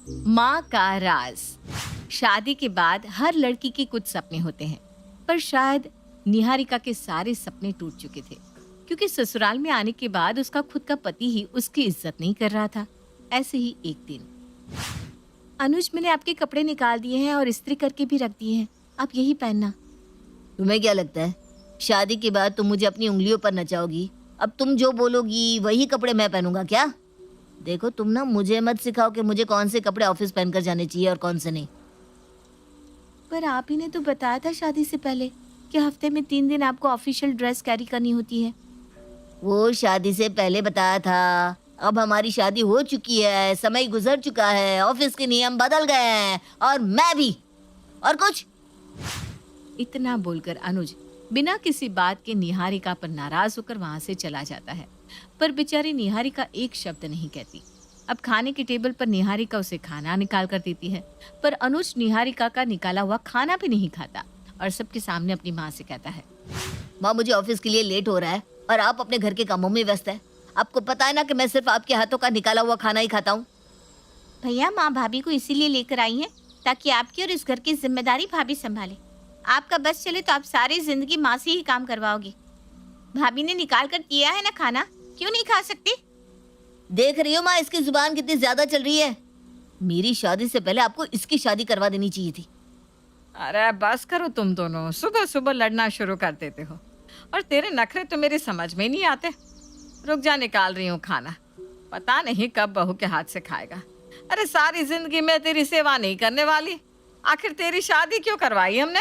माँ का राज। शादी के बाद हर लड़की के कुछ सपने होते हैं, पर शायद निहारिका के सारे सपने टूट चुके थे, क्योंकि ससुराल में आने के बाद उसका खुद का पति ही उसकी इज्जत नहीं कर रहा था। ऐसे ही एक दिन, अनुज, मैंने आपके कपड़े निकाल दिए हैं और इस्त्री करके भी रख दिए हैं, आप यही पहनना। तुम्हें क्या लगता है शादी के बाद तुम मुझे अपनी उंगलियों पर नचाओगी? अब तुम जो बोलोगी वही कपड़े मैं पहनूंगा क्या? देखो, तुम ना मुझे मत सिखाओ कि मुझे कौन से कपड़े ऑफिस पहनकर जाने चाहिए और कौन से नहीं। पर आप ही ने तो बताया था शादी से पहले कि हफ्ते में 3 दिन आपको ऑफिशियल ड्रेस कैरी करनी होती है। वो शादी से पहले बताया था। अब हमारी शादी हो चुकी है, समय गुजर चुका है, ऑफिस के नियम बदल गए हैं और मैं भी। और कुछ? इतना बोलकर अनुज बिना किसी बात के निहारिका पर नाराज होकर वहां से चला जाता है, पर बेचारी निहारिका एक शब्द नहीं कहती। अब खाने की टेबल पर निहारिका उसे खाना निकाल कर देती है, पर अनुज निहारिका का निकाला हुआ खाना भी नहीं खाता और सबके सामने अपनी माँ से कहता है, माँ, मुझे ऑफिस के लिए लेट हो रहा है और आप अपने घर के कामों में व्यस्त है। आपको पता है ना कि मैं सिर्फ आपके हाथों का निकाला हुआ खाना ही खाता हूँ। भैया, माँ भाभी को इसीलिए लेकर आई है ताकि आपकी और इस घर की जिम्मेदारी भाभी संभाले। आपका बस चले तो आप सारी जिंदगी माँ से ही काम करवाओगे। भाभी ने निकाल कर दिया है ना खाना, क्यों नहीं खा सकती? देख रही हो माँ, इसकी जुबान कितनी ज्यादा चल रही है। मेरी शादी से पहले आपको इसकी शादी करवा देनी चाहिए थी। अरे बस करो, तुम दोनों सुबह सुबह लड़ना शुरू कर देते हो और तेरे नखरे तो मेरी समझ में ही नहीं आते। रुक जा, निकाल रही हूँ खाना, पता नहीं कब बहू के हाथ से खाएगा। अरे सारी जिंदगी में तेरी सेवा नहीं करने वाली, आखिर तेरी शादी क्यों करवाई हमने?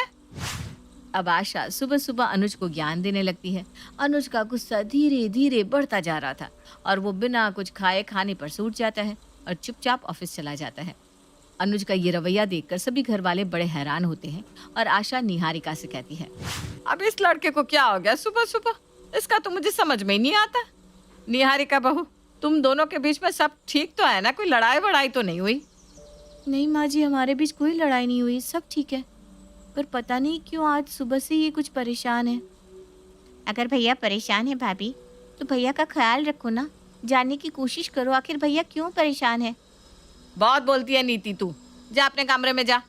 अब आशा सुबह सुबह अनुज को ज्ञान देने लगती है। अनुज का गुस्सा धीरे धीरे बढ़ता जा रहा था और वो बिना कुछ खाए खाने पर सूट जाता है और चुपचाप ऑफिस चला जाता है। अनुज का ये रवैया देखकर सभी घर वाले बड़े हैरान होते हैं और आशा निहारिका से कहती है, अब इस लड़के को क्या हो गया सुबह सुबह? इसका तो मुझे समझ में ही नहीं आता। निहारिका बहू, तुम दोनों के बीच में सब ठीक तो है ना? कोई लड़ाई वड़ाई तो नहीं हुई? नहीं माँ जी, हमारे बीच कोई लड़ाई नहीं हुई, सब ठीक है, पर पता नहीं क्यों आज सुबह से ये कुछ परेशान है। अगर भैया परेशान है भाभी, तो भैया का ख्याल रखो ना, जानने की कोशिश करो आखिर भैया क्यों परेशान है। बहुत बोलती है नीति, तू जा अपने कमरे में जा।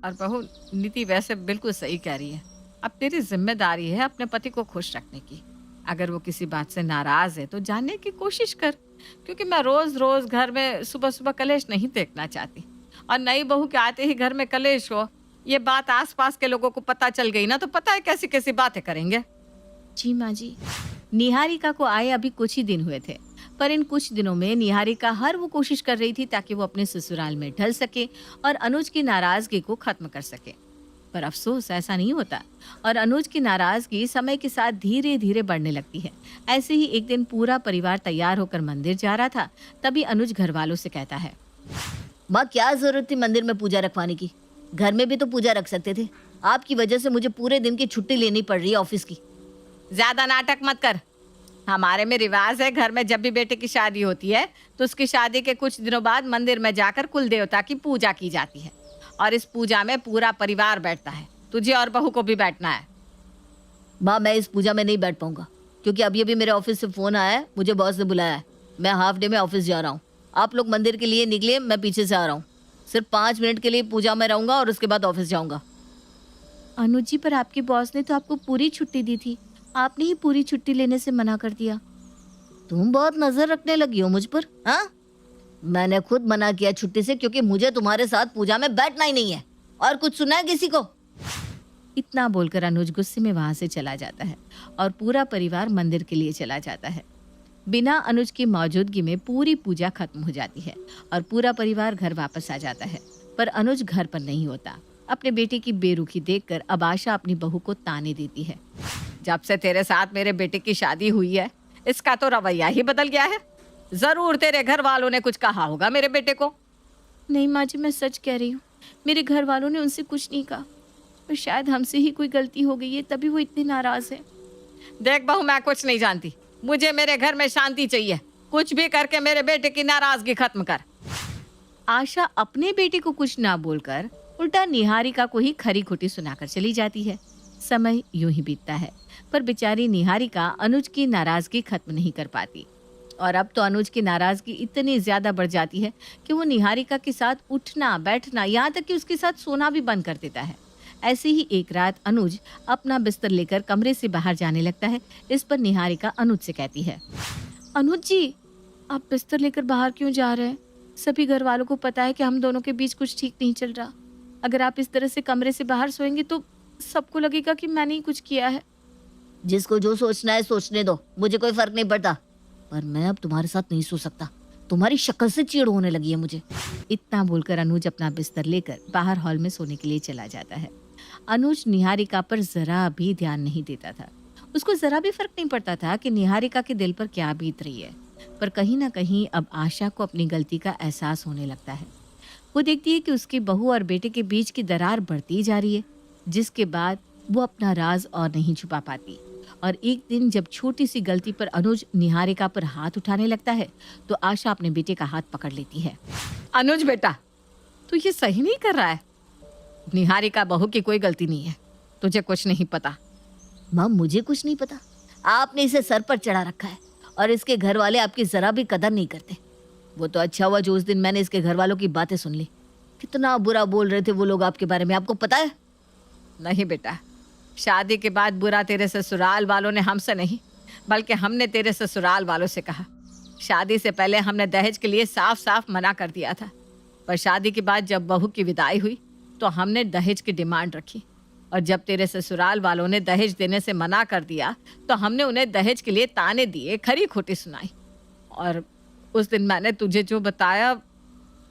और बहू, नीति वैसे बिल्कुल सही कह रही है। अब तेरी जिम्मेदारी है अपने पति को खुश रखने की। अगर वो किसी बात से नाराज है तो जानने की कोशिश कर, क्योंकि मैं रोज रोज घर में सुबह सुबह कलेश नहीं देखना चाहती। और नई बहू के आते ही घर में कलेश हो, ये बात आसपास के लोगों को पता चल गई ना, तो पता है कैसी कैसी बातें करेंगे। जी माँ जी। निहारिका को आए अभी कुछ ही दिन हुए थे, पर इन कुछ दिनों में निहारिका हर वो कोशिश कर रही थी ताकि वो अपने ससुराल में ढल सके और अनुज की नाराजगी को खत्म कर सके। पर अफसोस ऐसा नहीं होता और अनुज की नाराजगी समय के साथ धीरे धीरे बढ़ने लगती है। ऐसे ही एक दिन पूरा परिवार तैयार होकर मंदिर जा रहा था, तभी अनुज घर वालों से कहता है, माँ, क्या जरूरत थी मंदिर में पूजा रखवाने की? घर में भी तो पूजा रख सकते थे। आपकी वजह से मुझे पूरे दिन की छुट्टी लेनी पड़ रही है ऑफिस की। ज्यादा नाटक मत कर। हमारे में रिवाज है, घर में जब भी बेटे की शादी होती है तो उसकी शादी के कुछ दिनों बाद मंदिर में जाकर कुल देवता की पूजा की जाती है और इस पूजा में पूरा परिवार बैठता है। तुझे और बहू को भी बैठना है। माँ, मैं इस पूजा में नहीं बैठ पाऊंगा, क्योंकि अभी अभी मेरे ऑफिस से फोन आया है, मुझे बॉस ने बुलाया है। मैं हाफ डे में ऑफिस जा रहा हूँ। आप लोग मंदिर के लिए निकले, मैं पीछे से आ रहा हूँ। सिर्फ 5 मिनट के लिए पूजा में रहूंगा और उसके बाद ऑफिस जाऊंगा। अनुज जी, पर आपके बॉस ने तो आपको पूरी छुट्टी दी थी, आपने ही पूरी छुट्टी लेने से मना कर दिया। तुम बहुत नजर रखने लगी हो मुझ पर, हाँ? मैंने खुद मना किया छुट्टी से, क्योंकि मुझे तुम्हारे साथ पूजा में बैठना ही नहीं है। और कुछ सुना है किसी को? इतना बोलकर अनुज गुस्से में वहां से चला जाता है और पूरा परिवार मंदिर के लिए चला जाता है। बिना अनुज की मौजूदगी में पूरी पूजा खत्म हो जाती है और पूरा परिवार घर वापस आ जाता है, पर अनुज घर पर नहीं होता। अपने बेटे की बेरुखी देखकर अब आशा अपनी बहू को ताने देती है, जब से तेरे साथ मेरे बेटे की शादी हुई है, इसका तो रवैया ही बदल गया है। जरूर तेरे घर वालों ने कुछ कहा होगा मेरे बेटे को। नहीं माँ जी, मैं सच कह रही हूँ, मेरे घर वालों ने उनसे कुछ नहीं कहा, पर शायद हमसे ही कोई गलती हो गई है, तभी वो इतने नाराज है। देख बहू, मैं कुछ नहीं जानती, मुझे मेरे घर में शांति चाहिए। कुछ भी करके मेरे बेटे की नाराजगी खत्म कर। आशा अपने बेटे को कुछ ना बोलकर उल्टा निहारिका को ही खरी खोटी सुनाकर चली जाती है। समय यूं ही बीतता है, पर बेचारी निहारिका अनुज की नाराजगी खत्म नहीं कर पाती। और अब तो अनुज की नाराजगी इतनी ज्यादा बढ़ जाती है कि वो निहारिका के साथ उठना बैठना यहाँ तक कि उसके साथ सोना भी बंद कर देता है। ऐसी ही एक रात अनुज अपना बिस्तर लेकर कमरे से बाहर जाने लगता है। इस पर निहारिका अनुज से कहती है, अनुज जी, आप बिस्तर लेकर बाहर क्यों जा रहे हैं? सभी घर वालों को पता है कि हम दोनों के बीच कुछ ठीक नहीं चल रहा। अगर आप इस तरह से कमरे से बाहर सोएंगे तो सबको लगेगा कि मैंने ही कुछ किया है। जिसको जो सोचना है सोचने दो, मुझे कोई फर्क नहीं पड़ता, पर मैं अब तुम्हारे साथ नहीं सो सकता। तुम्हारी शक्ल से चिढ़ होने लगी है मुझे। इतना बोलकर अनुज अपना बिस्तर लेकर बाहर हॉल में सोने के लिए चला जाता है। अनुज निहारिका पर जरा भी ध्यान नहीं देता था। उसको जरा भी फर्क नहीं पड़ता था कि निहारिका के दिल पर क्या बीत रही है। पर कहीं ना कहीं अब आशा को अपनी गलती का एहसास होने लगता है। वो देखती है कि उसकी बहू और बेटे के बीच की दरार बढ़ती जा रही है, जिसके बाद वो अपना राज और नहीं छुपा पाती। और एक दिन जब छोटी सी गलती पर अनुज निहारिका पर हाथ उठाने लगता है तो आशा अपने बेटे का हाथ पकड़ लेती है। अनुज बेटा, तू ये सही नहीं कर रहा है। निहारिका बहू की कोई गलती नहीं है, तुझे कुछ नहीं पता। माँ, मुझे कुछ नहीं पता। आपने इसे सर पर चढ़ा रखा है और इसके घर वाले आपकी जरा भी कदर नहीं करते। वो तो अच्छा हुआ जो उस दिन मैंने इसके घर वालों की बातें सुन ली। कितना बुरा बोल रहे थे वो लोग आपके बारे में, आपको पता है? नहीं बेटा, शादी के बाद बुरा तेरे ससुराल वालों ने हमसे नहीं, बल्कि हमने तेरे ससुराल वालों से कहा। शादी से पहले हमने दहेज के लिए साफ साफ मना कर दिया था, पर शादी के बाद जब बहू की विदाई हुई तो हमने दहेज की डिमांड रखी। और जब तेरे ससुराल वालों ने दहेज देने से मना कर दिया तो हमने उन्हें दहेज के लिए ताने दिए, खरी खोटी सुनाई। और उस दिन मैंने तुझे जो बताया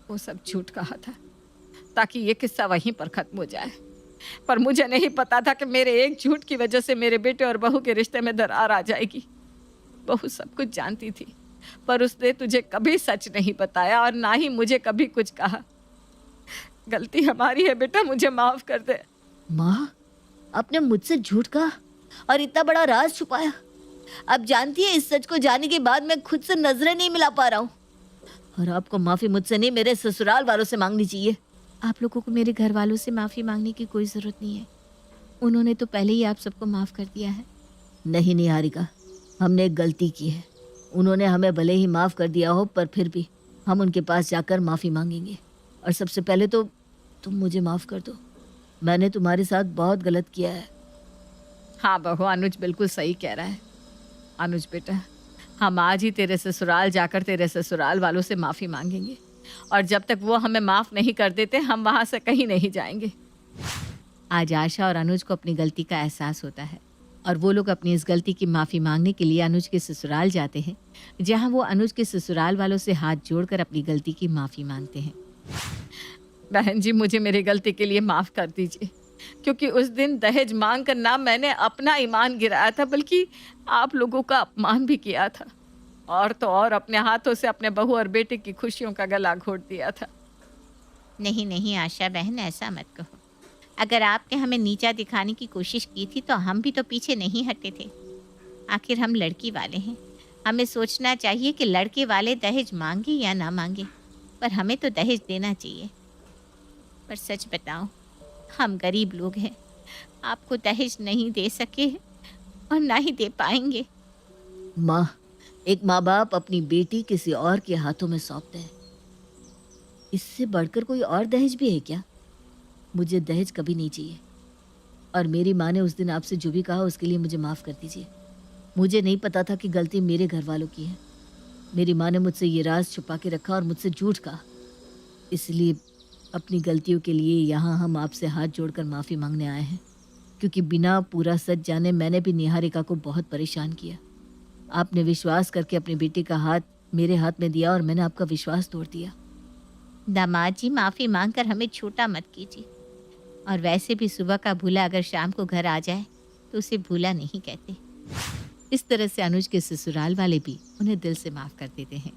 वो सब झूठ कहा था, ताकि ये किस्सा वहीं पर खत्म हो जाए। पर मुझे नहीं पता था कि मेरे एक झूठ की वजह से मेरे बेटे और बहू के रिश्ते में दरार आ जाएगी। बहू सब कुछ जानती थी, पर उसने तुझे कभी सच नहीं बताया और ना ही मुझे कभी कुछ कहा। गलती हमारी है बेटा, मुझे माफ कर दे। माँ, आपने मुझसे झूठ कहा और इतना बड़ा राज छुपाया। अब जानती है, इस सच को जानने के बाद मैं खुद से नजरें नहीं मिला पा रहा हूँ। और आपको माफी मुझसे नहीं, मेरे ससुराल वालों से मांगनी चाहिए। आप लोगों को मेरे घर वालों से माफ़ी मांगने की कोई ज़रूरत नहीं है। उन्होंने तो पहले ही आप सबको माफ़ कर दिया है। नहीं निहारिका, हमने एक गलती की है। उन्होंने हमें भले ही माफ़ कर दिया हो, पर फिर भी हम उनके पास जाकर माफ़ी मांगेंगे। और सबसे पहले तो तुम मुझे माफ़ कर दो। मैंने तुम्हारे साथ बहुत गलत किया है। हाँ बहू, अनुज बिल्कुल सही कह रहा है। अनुज बेटा, हम आज ही तेरे ससुराल जाकर तेरे ससुराल वालों से माफ़ी मांगेंगे, और जब तक वो हमें माफ़ नहीं कर देते हम वहाँ से कहीं नहीं जाएंगे। आज आशा और अनुज को अपनी गलती का एहसास होता है और वो लोग अपनी इस गलती की माफ़ी मांगने के लिए अनुज के ससुराल जाते हैं, जहाँ वो अनुज के ससुराल वालों से हाथ जोड़कर अपनी गलती की माफ़ी मांगते हैं। बहन जी, मुझे मेरी गलती के लिए माफ़ कर दीजिए, क्योंकि उस दिन दहेज मांग कर ना मैंने अपना ईमान गिराया था, बल्कि आप लोगों का अपमान भी किया था। और तो और अपने हाथों से अपने बहू और बेटे की खुशियों का गला घोट दिया था। नहीं नहीं आशा बहन, ऐसा मत कहो। अगर आपने हमें नीचा दिखाने की कोशिश की थी तो हम भी तो पीछे नहीं हटे थे। आखिर हम लड़की वाले हैं, हमें सोचना चाहिए कि लड़के वाले दहेज मांगे या ना मांगे, पर हमें तो दहेज देना चाहिए। पर सच बताओ, हम गरीब लोग हैं, आपको दहेज नहीं दे सके और ना ही दे पाएंगे। माँ, एक माँ बाप अपनी बेटी किसी और के हाथों में सौंपते हैं। इससे बढ़कर कोई और दहेज भी है क्या? मुझे दहेज कभी नहीं चाहिए। और मेरी माँ ने उस दिन आपसे जो भी कहा उसके लिए मुझे माफ़ कर दीजिए। मुझे नहीं पता था कि गलती मेरे घर वालों की है। मेरी माँ ने मुझसे ये राज छुपा के रखा और मुझसे झूठ कहा। इसलिए अपनी गलतियों के लिए यहाँ हम आपसे हाथ जोड़कर माफ़ी मांगने आए हैं, क्योंकि बिना पूरा सच जाने मैंने भी निहारिका को बहुत परेशान किया। आपने विश्वास करके अपनी बेटी का हाथ मेरे हाथ में दिया और मैंने आपका विश्वास तोड़ दिया। दामाद जी, माफ़ी मांगकर हमें छोटा मत कीजिए। और वैसे भी सुबह का भूला अगर शाम को घर आ जाए तो उसे भूला नहीं कहते। इस तरह से अनुज के ससुराल वाले भी उन्हें दिल से माफ़ कर देते हैं।